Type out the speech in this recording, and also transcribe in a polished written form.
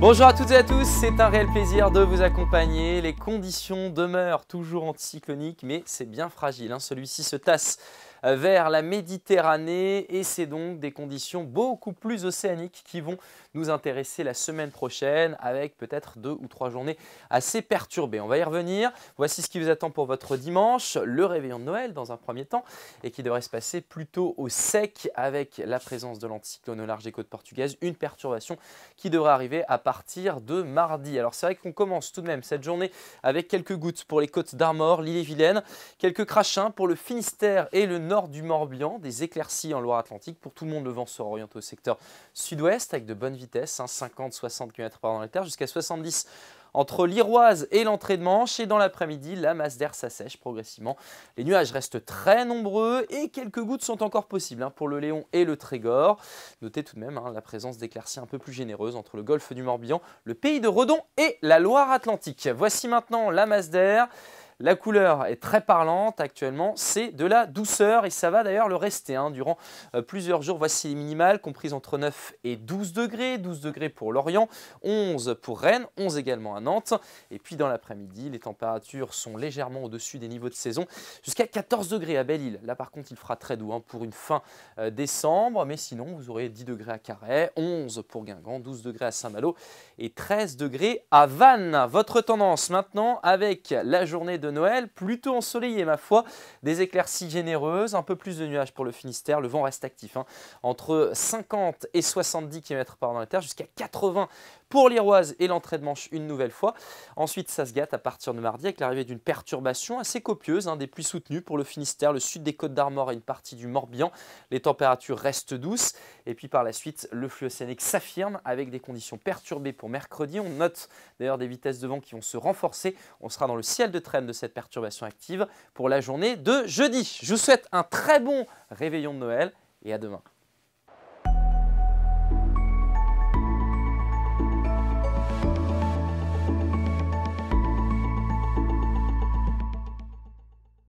Bonjour à toutes et à tous, c'est un réel plaisir de vous accompagner. Les conditions demeurent toujours anticycloniques, mais c'est bien fragile. Celui-ci se tasse vers la Méditerranée et c'est donc des conditions beaucoup plus océaniques qui vont nous intéresser la semaine prochaine avec peut-être 2 ou 3 journées assez perturbées. On va y revenir. Voici ce qui vous attend pour votre dimanche, le réveillon de Noël dans un premier temps et qui devrait se passer plutôt au sec avec la présence de l'anticyclone au large des côtes portugaises, une perturbation qui devrait arriver à partir de mardi. Alors c'est vrai qu'on commence tout de même cette journée avec quelques gouttes pour les côtes d'Armor, l'Ille-et-Vilaine, quelques crachins pour le Finistère et le nord du Morbihan, des éclaircies en Loire-Atlantique. Pour tout le monde, le vent sera orienté au secteur sud-ouest avec de bonnes vitesses, 50-60 km/h dans les terres, jusqu'à 70 entre l'Iroise et l'entrée de Manche. Et dans l'après-midi, la masse d'air s'assèche progressivement. Les nuages restent très nombreux et quelques gouttes sont encore possibles pour le Léon et le Trégor. Notez tout de même la présence d'éclaircies un peu plus généreuses entre le golfe du Morbihan, le pays de Redon et la Loire-Atlantique. Voici maintenant la masse d'air. La couleur est très parlante actuellement, c'est de la douceur et ça va d'ailleurs le rester durant plusieurs jours. Voici les minimales comprises entre 9 et 12 degrés, 12 degrés pour Lorient, 11 pour Rennes, 11 également à Nantes. Et puis dans l'après-midi, les températures sont légèrement au-dessus des niveaux de saison, jusqu'à 14 degrés à Belle-Île. Là par contre, il fera très doux pour une fin décembre, mais sinon vous aurez 10 degrés à Carhaix, 11 pour Guingamp, 12 degrés à Saint-Malo et 13 degrés à Vannes. Votre tendance maintenant avec la journée de Noël, plutôt ensoleillé ma foi, des éclaircies généreuses, un peu plus de nuages pour le Finistère, le vent reste actif, entre 50 et 70 km/h dans les terres, jusqu'à 80 pour l'Iroise et l'entrée de Manche une nouvelle fois. Ensuite, ça se gâte à partir de mardi avec l'arrivée d'une perturbation assez copieuse, des pluies soutenues pour le Finistère, le sud des Côtes d'Armor et une partie du Morbihan. Les températures restent douces et puis par la suite, le flux océanique s'affirme avec des conditions perturbées pour mercredi. On note d'ailleurs des vitesses de vent qui vont se renforcer. On sera dans le ciel de traîne de cette perturbation active pour la journée de jeudi. Je vous souhaite un très bon réveillon de Noël et à demain.